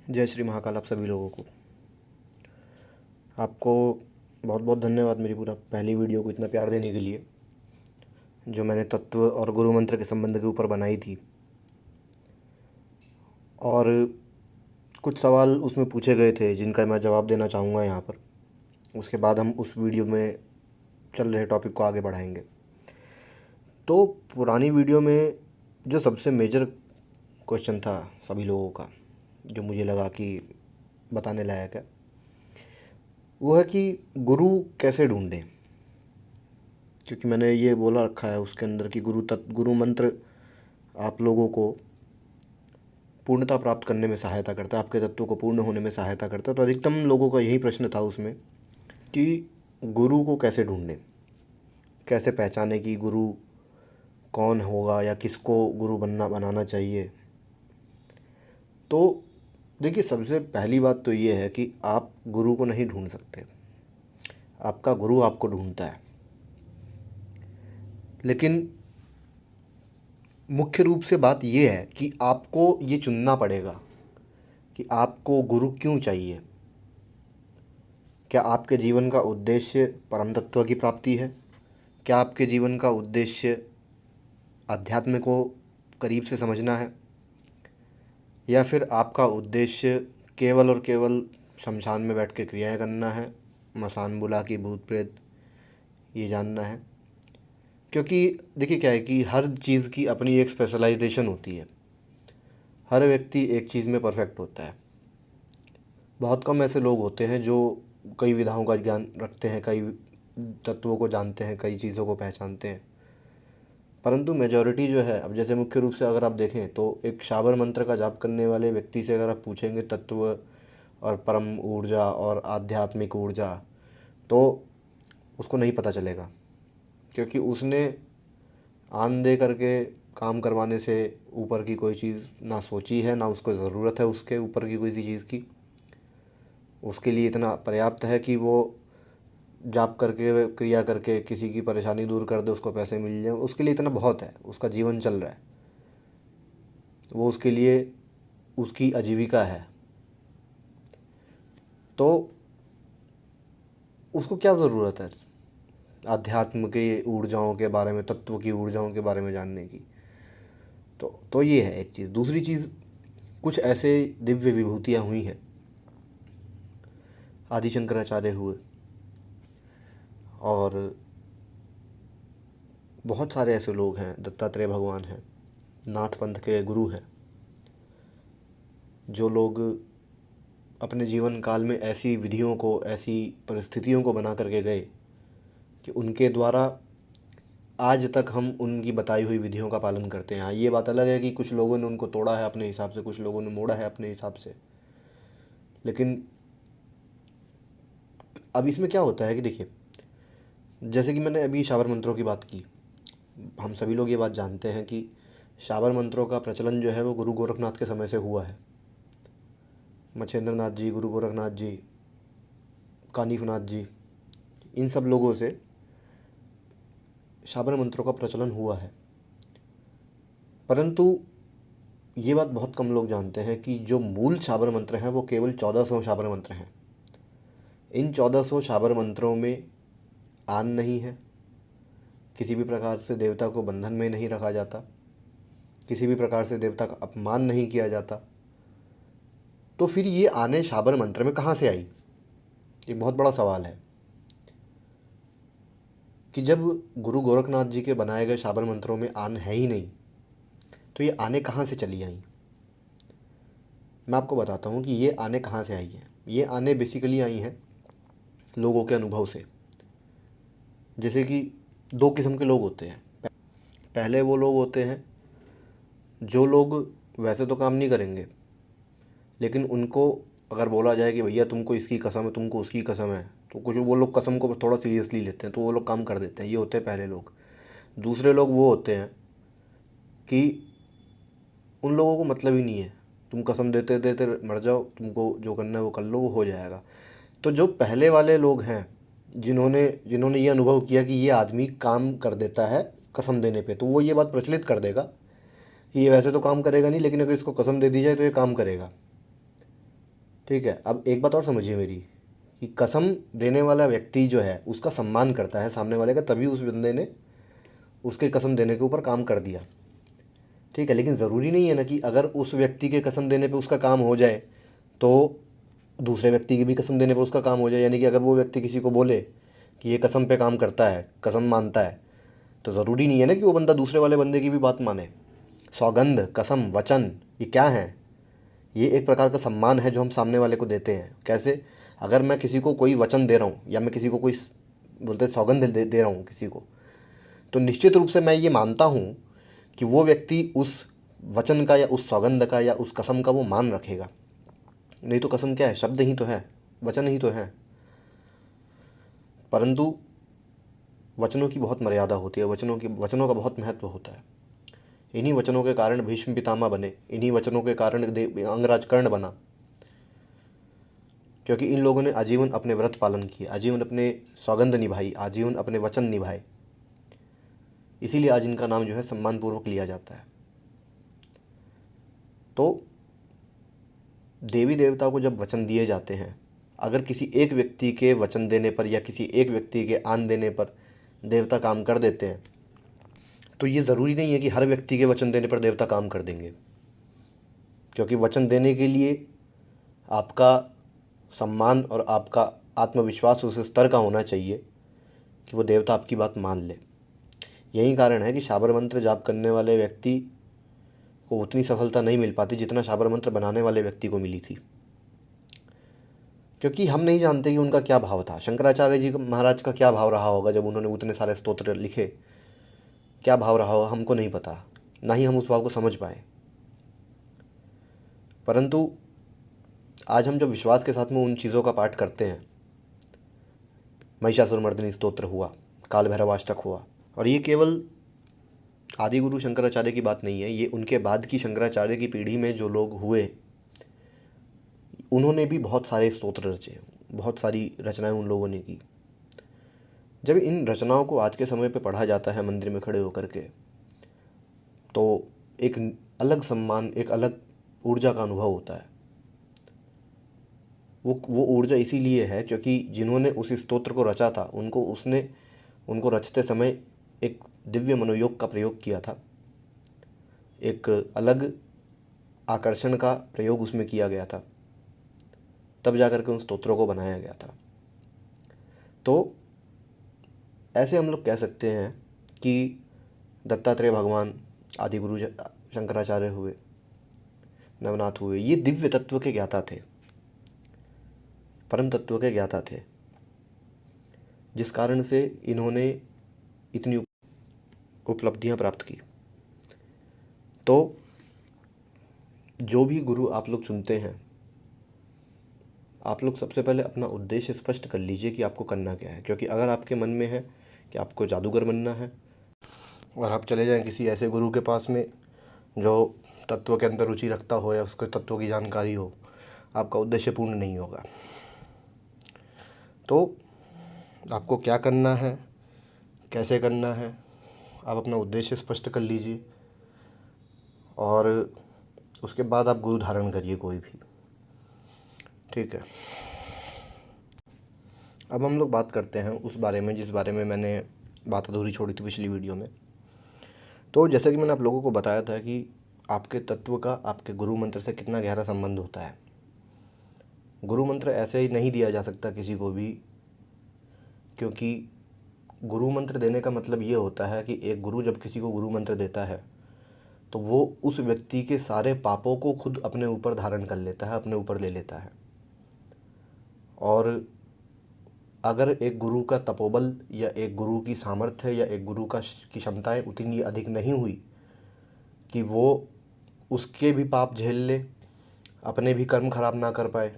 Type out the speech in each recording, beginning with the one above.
जय श्री महाकाल। आप सभी लोगों को आपको बहुत बहुत धन्यवाद मेरी पूरा पहली वीडियो को इतना प्यार देने के लिए, जो मैंने तत्व और गुरु मंत्र के संबंध के ऊपर बनाई थी। और कुछ सवाल उसमें पूछे गए थे जिनका मैं जवाब देना चाहूँगा यहाँ पर। उसके बाद हम उस वीडियो में चल रहे टॉपिक को आगे बढ़ाएंगे। तो पुरानी वीडियो में जो सबसे मेजर क्वेश्चन था सभी लोगों का, जो मुझे लगा कि बताने लायक है, वो है कि गुरु कैसे ढूंढें। क्योंकि मैंने ये बोला रखा है उसके अंदर कि गुरु मंत्र आप लोगों को पूर्णता प्राप्त करने में सहायता करता है, आपके तत्वों को पूर्ण होने में सहायता करता है। तो अधिकतम लोगों का यही प्रश्न था उसमें कि गुरु को कैसे ढूंढें, कैसे पहचाने कि गुरु कौन होगा या किसको गुरु बनाना चाहिए। तो देखिए, सबसे पहली बात तो ये है कि आप गुरु को नहीं ढूंढ सकते, आपका गुरु आपको ढूंढता है। लेकिन मुख्य रूप से बात ये है कि आपको ये चुनना पड़ेगा कि आपको गुरु क्यों चाहिए। क्या आपके जीवन का उद्देश्य परम तत्व की प्राप्ति है? क्या आपके जीवन का उद्देश्य अध्यात्म को करीब से समझना है? या फिर आपका उद्देश्य केवल और केवल शमशान में बैठ के क्रियाएं करना है, मसान बुला की भूत प्रेत ये जानना है? क्योंकि देखिए क्या है कि हर चीज़ की अपनी एक स्पेशलाइजेशन होती है। हर व्यक्ति एक चीज़ में परफेक्ट होता है। बहुत कम ऐसे लोग होते हैं जो कई विधाओं का ज्ञान रखते हैं, कई तत्वों को जानते हैं, कई चीज़ों को पहचानते हैं। परंतु मेजॉरिटी जो है, अब जैसे मुख्य रूप से अगर आप देखें तो एक शाबर मंत्र का जाप करने वाले व्यक्ति से अगर आप पूछेंगे तत्व और परम ऊर्जा और आध्यात्मिक ऊर्जा, तो उसको नहीं पता चलेगा। क्योंकि उसने आन दे करके काम करवाने से ऊपर की कोई चीज़ ना सोची है, ना उसको ज़रूरत है उसके ऊपर की कोई सी चीज़ की। उसके लिए इतना पर्याप्त है कि वो जाप करके क्रिया करके किसी की परेशानी दूर कर दे, उसको पैसे मिल जाए, उसके लिए इतना बहुत है। उसका जीवन चल रहा है, वो उसके लिए उसकी आजीविका है। तो उसको क्या ज़रूरत है आध्यात्म के ऊर्जाओं के बारे में, तत्व की ऊर्जाओं के बारे में जानने की? तो ये है एक चीज़। दूसरी चीज़, कुछ ऐसे दिव्य विभूतियाँ हुई हैं, आदि शंकराचार्य हुए और बहुत सारे ऐसे लोग हैं, दत्तात्रेय भगवान हैं, नाथ पंथ के गुरु हैं, जो लोग अपने जीवन काल में ऐसी विधियों को, ऐसी परिस्थितियों को बना करके गए कि उनके द्वारा आज तक हम उनकी बताई हुई विधियों का पालन करते हैं। हाँ, ये बात अलग है कि कुछ लोगों ने उनको तोड़ा है अपने हिसाब से, कुछ लोगों ने मोड़ा है अपने हिसाब से। लेकिन अब इसमें क्या होता है कि देखिए, जैसे कि मैंने अभी शाबर मंत्रों की बात की, हम सभी लोग ये बात जानते हैं कि शाबर मंत्रों का प्रचलन जो है वो गुरु गोरखनाथ के समय से हुआ है। मच्छेंद्र नाथ जी, गुरु गोरखनाथ जी, कानीफनाथ जी, इन सब लोगों से शाबर मंत्रों का प्रचलन हुआ है। परंतु ये बात बहुत कम लोग जानते हैं कि जो मूल शाबर मंत्र हैं वो केवल 1400 शाबर मंत्र हैं। इन 1400 शाबर मंत्रों में आन नहीं है, किसी भी प्रकार से देवता को बंधन में नहीं रखा जाता, किसी भी प्रकार से देवता का अपमान नहीं किया जाता। तो फिर ये आने शाबर मंत्र में कहाँ से आई? ये बहुत बड़ा सवाल है कि जब गुरु गोरखनाथ जी के बनाए गए शाबर मंत्रों में आन है ही नहीं, तो ये आने कहाँ से चली आई? मैं आपको बताता हूँ कि ये आने कहाँ से आई हैं। ये आने बेसिकली आई हैं लोगों के अनुभव से। जैसे कि दो किस्म के लोग होते हैं। पहले वो लोग होते हैं जो लोग वैसे तो काम नहीं करेंगे, लेकिन उनको अगर बोला जाए कि भैया तुमको इसकी कसम है, तुमको उसकी कसम है, तो कुछ वो लोग कसम को थोड़ा सीरियसली लेते हैं, तो वो लोग काम कर देते हैं। ये होते हैं पहले लोग। दूसरे लोग वो होते हैं कि उन लोगों को मतलब ही नहीं है, तुम कसम देते देते मर जाओ, तुमको जो करना है वो कर लो, वो हो जाएगा। तो जो पहले वाले लोग हैं, जिन्होंने जिन्होंने ये अनुभव किया कि ये आदमी काम कर देता है कसम देने पे, तो वो ये बात प्रचलित कर देगा कि ये वैसे तो काम करेगा नहीं, लेकिन अगर इसको कसम दे दी जाए तो ये काम करेगा। ठीक है, अब एक बात और समझिए मेरी, कि कसम देने वाला व्यक्ति जो है उसका सम्मान करता है सामने वाले का, तभी उस बंदे ने उसके कसम देने के ऊपर काम कर दिया। ठीक है, लेकिन ज़रूरी नहीं है ना कि अगर उस व्यक्ति के कसम देने पे उसका काम हो जाए तो दूसरे व्यक्ति की भी कसम देने पर उसका काम हो जाए। यानी कि अगर वो व्यक्ति किसी को बोले कि ये कसम पे काम करता है, कसम मानता है, तो ज़रूरी नहीं है ना कि वो बंदा दूसरे वाले बंदे की भी बात माने। सौगंध, कसम, वचन, ये क्या है? ये एक प्रकार का सम्मान है जो हम सामने वाले को देते हैं। कैसे? अगर मैं किसी को कोई वचन दे रहा हूँ या मैं किसी को कोई बोलते हैं सौगंध दे रहा हूँ किसी को, तो निश्चित रूप से मैं ये मानता हूँ कि वो व्यक्ति उस वचन का या उस सौगंध का या उस कसम का वो मान रखेगा। नहीं तो कसम क्या है? शब्द ही तो है, वचन ही तो है। परंतु वचनों की बहुत मर्यादा होती है, वचनों का बहुत महत्व होता है। इन्हीं वचनों के कारण भीष्म पितामह बने, इन्हीं वचनों के कारण अंगराज कर्ण बना, क्योंकि इन लोगों ने आजीवन अपने व्रत पालन किए, आजीवन अपने सौगंध निभाई, आजीवन अपने वचन निभाए। इसीलिए आज इनका नाम जो है सम्मानपूर्वक लिया जाता है। तो देवी देवता को जब वचन दिए जाते हैं, अगर किसी एक व्यक्ति के वचन देने पर या किसी एक व्यक्ति के आन देने पर देवता काम कर देते हैं, तो ये ज़रूरी नहीं है कि हर व्यक्ति के वचन देने पर देवता काम कर देंगे। क्योंकि वचन देने के लिए आपका सम्मान और आपका आत्मविश्वास उस स्तर का होना चाहिए कि वो देवता आपकी बात मान ले। यही कारण है कि शाबर मंत्र जाप करने वाले व्यक्ति को उतनी सफलता नहीं मिल पाती जितना शाबर मंत्र बनाने वाले व्यक्ति को मिली थी। क्योंकि हम नहीं जानते कि उनका क्या भाव था। शंकराचार्य जी महाराज का क्या भाव रहा होगा जब उन्होंने उतने सारे स्तोत्र लिखे, क्या भाव रहा होगा हमको नहीं पता, ना ही हम उस भाव को समझ पाए। परंतु आज हम जब विश्वास के साथ में उन चीज़ों का पाठ करते हैं, महिषासुरमर्दिनी स्तोत्र हुआ, काल भैरवाष्टक हुआ, और ये केवल आदि गुरु शंकराचार्य की बात नहीं है, ये उनके बाद की शंकराचार्य की पीढ़ी में जो लोग हुए उन्होंने भी बहुत सारे स्तोत्र रचे, बहुत सारी रचनाएं उन लोगों ने की। जब इन रचनाओं को आज के समय पे पढ़ा जाता है मंदिर में खड़े होकर के, तो एक अलग सम्मान, एक अलग ऊर्जा का अनुभव होता है। वो ऊर्जा इसीलिए है क्योंकि जिन्होंने उस स्तोत्र को रचा था उनको रचते समय एक दिव्य मनोयोग का प्रयोग किया था, एक अलग आकर्षण का प्रयोग उसमें किया गया था, तब जाकर के उन स्तोत्रों को बनाया गया था। तो ऐसे हम लोग कह सकते हैं कि दत्तात्रेय भगवान आदि गुरु शंकराचार्य हुए, नवनाथ हुए, ये दिव्य तत्व के ज्ञाता थे, परम तत्व के ज्ञाता थे, जिस कारण से इन्होंने इतनी उपलब्धियां प्राप्त की। तो जो भी गुरु आप लोग चुनते हैं, आप लोग सबसे पहले अपना उद्देश्य स्पष्ट कर लीजिए कि आपको करना क्या है। क्योंकि अगर आपके मन में है कि आपको जादूगर बनना है और आप चले जाएं किसी ऐसे गुरु के पास में जो तत्व के अंदर रुचि रखता हो या उसके तत्वों की जानकारी हो, आपका उद्देश्य पूर्ण नहीं होगा। तो आपको क्या करना है, कैसे करना है, आप अपना उद्देश्य स्पष्ट कर लीजिए और उसके बाद आप गुरु धारण करिए कोई भी। ठीक है, अब हम लोग बात करते हैं उस बारे में जिस बारे में मैंने बात अधूरी छोड़ी थी पिछली वीडियो में। तो जैसा कि मैंने आप लोगों को बताया था कि आपके तत्व का आपके गुरु मंत्र से कितना गहरा संबंध होता है। गुरु मंत्र ऐसे ही नहीं दिया जा सकता किसी को भी, क्योंकि गुरु मंत्र देने का मतलब ये होता है कि एक गुरु जब किसी को गुरु मंत्र देता है तो वो उस व्यक्ति के सारे पापों को खुद अपने ऊपर धारण कर लेता है, अपने ऊपर ले लेता है। और अगर एक गुरु का तपोबल या एक गुरु की सामर्थ्य या एक गुरु की क्षमताएं उतनी अधिक नहीं हुई कि वो उसके भी पाप झेल ले, अपने भी कर्म खराब ना कर पाए,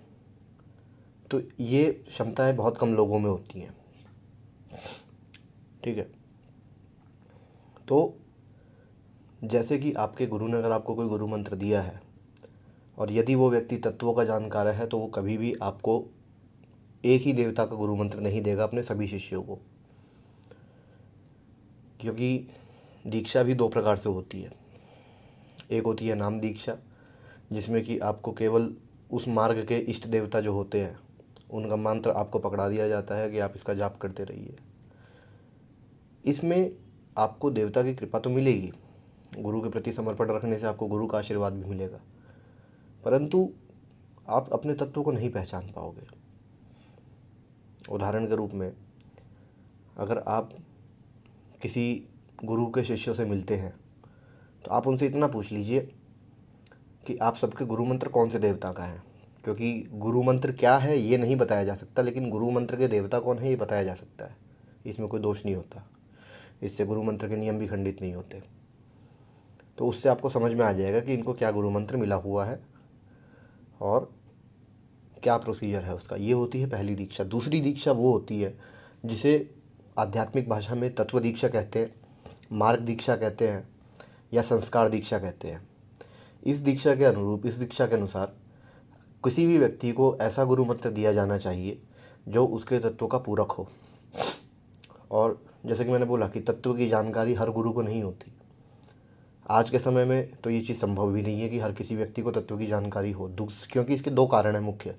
तो ये क्षमताएं बहुत कम लोगों में होती हैं। ठीक है, तो जैसे कि आपके गुरु ने अगर आपको कोई गुरु मंत्र दिया है और यदि वो व्यक्ति तत्वों का जानकार है तो वो कभी भी आपको एक ही देवता का गुरु मंत्र नहीं देगा अपने सभी शिष्यों को। क्योंकि दीक्षा भी दो प्रकार से होती है। एक होती है नाम दीक्षा, जिसमें कि आपको केवल उस मार्ग के इष्ट देवता जो होते हैं उनका मंत्र आपको पकड़ा दिया जाता है कि आप इसका जाप करते रहिए। इसमें आपको देवता की कृपा तो मिलेगी, गुरु के प्रति समर्पण रखने से आपको गुरु का आशीर्वाद भी मिलेगा, परंतु आप अपने तत्व को नहीं पहचान पाओगे। उदाहरण के रूप में अगर आप किसी गुरु के शिष्यों से मिलते हैं तो आप उनसे इतना पूछ लीजिए कि आप सबके गुरु मंत्र कौन से देवता का है, क्योंकि गुरु मंत्र क्या है ये नहीं बताया जा सकता, लेकिन गुरु मंत्र के देवता कौन है ये बताया जा सकता है। इसमें कोई दोष नहीं होता, इससे गुरु मंत्र के नियम भी खंडित नहीं होते। तो उससे आपको समझ में आ जाएगा कि इनको क्या गुरु मंत्र मिला हुआ है और क्या प्रोसीजर है उसका। ये होती है पहली दीक्षा। दूसरी दीक्षा वो होती है जिसे आध्यात्मिक भाषा में तत्व दीक्षा कहते हैं, मार्ग दीक्षा कहते हैं या संस्कार दीक्षा कहते हैं। इस दीक्षा के अनुरूप, इस दीक्षा के अनुसार किसी भी व्यक्ति को ऐसा गुरु मंत्र दिया जाना चाहिए जो उसके तत्व का पूरक हो। और जैसे कि मैंने बोला कि तत्व की जानकारी हर गुरु को नहीं होती। आज के समय में तो ये चीज़ संभव भी नहीं है कि हर किसी व्यक्ति को तत्व की जानकारी हो, क्योंकि इसके दो कारण हैं मुख्य।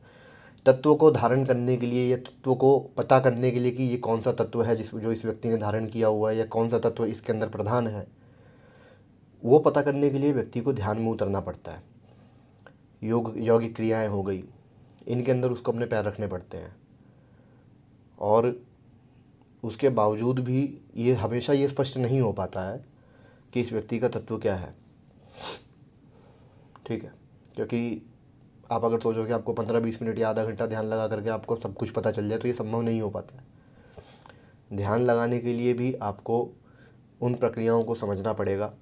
तत्व को धारण करने के लिए या तत्व को पता करने के लिए कि ये कौन सा तत्व है जो इस व्यक्ति ने धारण किया हुआ है या कौन सा तत्व इसके अंदर प्रधान है, वो पता करने के लिए व्यक्ति को ध्यान में उतरना पड़ता है। यौगिक क्रियाएं हो गई, इनके अंदर उसको अपने पैर रखने पड़ते हैं। और उसके बावजूद भी ये हमेशा ये स्पष्ट नहीं हो पाता है कि इस व्यक्ति का तत्व क्या है। ठीक है, क्योंकि आप अगर सोचो कि आपको 15-20 मिनट या आधा घंटा ध्यान लगा करके आपको सब कुछ पता चल जाए तो ये संभव नहीं हो पाता है। ध्यान लगाने के लिए भी आपको उन प्रक्रियाओं को समझना पड़ेगा,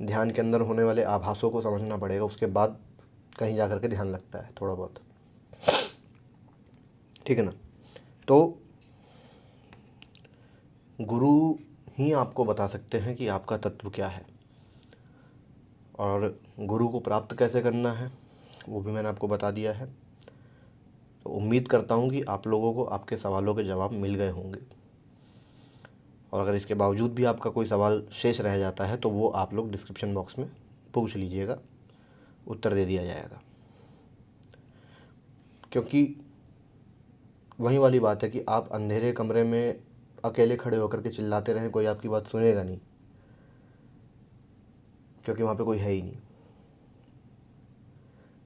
ध्यान के अंदर होने वाले आभासों को समझना पड़ेगा, उसके बाद कहीं जा कर के ध्यान लगता है थोड़ा बहुत। ठीक है ना। तो गुरु ही आपको बता सकते हैं कि आपका तत्व क्या है, और गुरु को प्राप्त कैसे करना है वो भी मैंने आपको बता दिया है। तो उम्मीद करता हूँ कि आप लोगों को आपके सवालों के जवाब मिल गए होंगे, और अगर इसके बावजूद भी आपका कोई सवाल शेष रह जाता है तो वो आप लोग डिस्क्रिप्शन बॉक्स में पूछ लीजिएगा, उत्तर दे दिया जाएगा। क्योंकि वही वाली बात है कि आप अंधेरे कमरे में अकेले खड़े होकर के चिल्लाते रहें, कोई आपकी बात सुनेगा नहीं, क्योंकि वहाँ पे कोई है ही नहीं।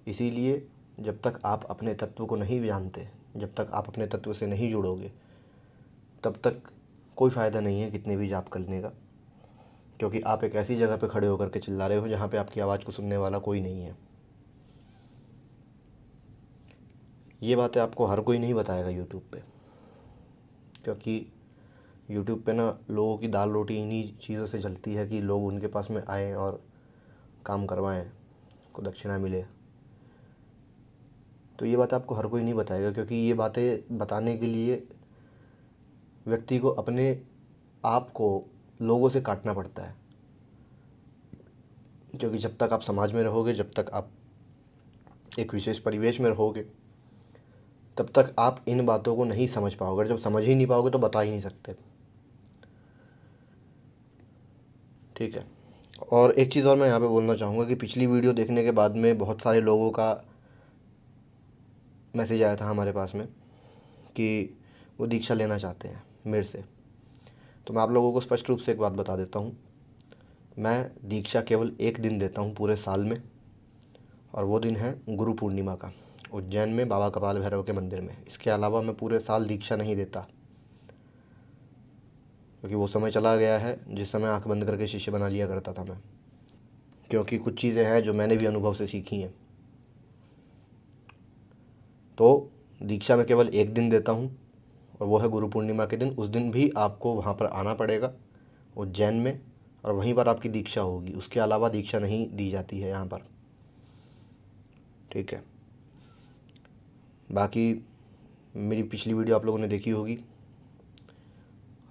इसीलिए जब तक आप अपने तत्व को नहीं जानते, जब तक आप अपने तत्व से नहीं जुड़ोगे, तब तक कोई फ़ायदा नहीं है कितने भी जाप करने का, क्योंकि आप एक ऐसी जगह पे खड़े होकर के चिल्ला रहे हो जहाँ पे आपकी आवाज़ को सुनने वाला कोई नहीं है। ये बातें आपको हर कोई नहीं बताएगा यूट्यूब पे, क्योंकि यूट्यूब पे ना लोगों की दाल रोटी इन्हीं चीज़ों से चलती है कि लोग उनके पास में आएँ और काम करवाएं, को दक्षिणा मिले। तो ये बात आपको हर कोई नहीं बताएगा, क्योंकि ये बातें बताने के लिए व्यक्ति को अपने आप को लोगों से काटना पड़ता है। क्योंकि जब तक आप समाज में रहोगे, जब तक आप एक विशेष परिवेश में रहोगे, तब तक आप इन बातों को नहीं समझ पाओगे। जब समझ ही नहीं पाओगे तो बता ही नहीं सकते। ठीक है। और एक चीज़ और मैं यहाँ पे बोलना चाहूँगा कि पिछली वीडियो देखने के बाद में बहुत सारे लोगों का मैसेज आया था हमारे पास में कि वो दीक्षा लेना चाहते हैं मेरे से। तो मैं आप लोगों को स्पष्ट रूप से एक बात बता देता हूँ, मैं दीक्षा केवल एक दिन देता हूँ पूरे साल में, और वो दिन है गुरु पूर्णिमा का, उज्जैन में बाबा कपाल भैरव के मंदिर में। इसके अलावा मैं पूरे साल दीक्षा नहीं देता, क्योंकि वो समय चला गया है जिस समय आंख बंद करके शिष्य बना लिया करता था मैं। क्योंकि कुछ चीज़ें हैं जो मैंने भी अनुभव से सीखी हैं। तो दीक्षा में केवल एक दिन देता हूँ, और वो है गुरु पूर्णिमा के दिन। उस दिन भी आपको वहाँ पर आना पड़ेगा उज्जैन में, और वहीं पर आपकी दीक्षा होगी। उसके अलावा दीक्षा नहीं दी जाती है यहाँ पर। ठीक है। बाकी मेरी पिछली वीडियो आप लोगों ने देखी होगी।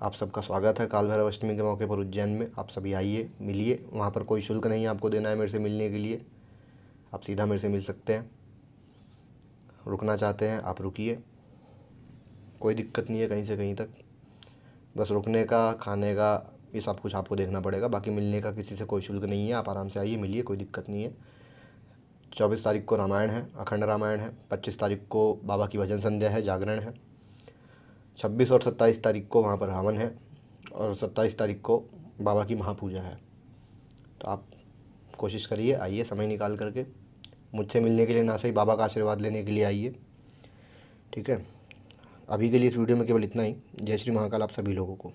आप सबका स्वागत है काल भैरव अष्टमी के मौके पर उज्जैन में। आप सभी आइए, मिलिए। वहाँ पर कोई शुल्क नहीं आपको देना है मेरे से मिलने के लिए, आप सीधा मेरे से मिल सकते हैं। रुकना चाहते हैं आप रुकिए, कोई दिक्कत नहीं है कहीं से कहीं तक। बस रुकने का, खाने का, ये सब कुछ आपको देखना पड़ेगा। बाकी मिलने का किसी से कोई शुल्क नहीं है। आप आराम से आइए, मिलिए, कोई दिक्कत नहीं है। 24 तारीख को रामायण है, अखंड रामायण है। 25 तारीख को बाबा की भजन संध्या है, जागरण है। 26 और 27 तारीख को वहाँ पर हवन है और 27 तारीख को बाबा की महापूजा है। तो आप कोशिश करिए, आइए समय निकाल करके, मुझसे मिलने के लिए ना, सही बाबा का आशीर्वाद लेने के लिए आइए। ठीक है, अभी के लिए इस वीडियो में केवल इतना ही। जय श्री महाकाल आप सभी लोगों को।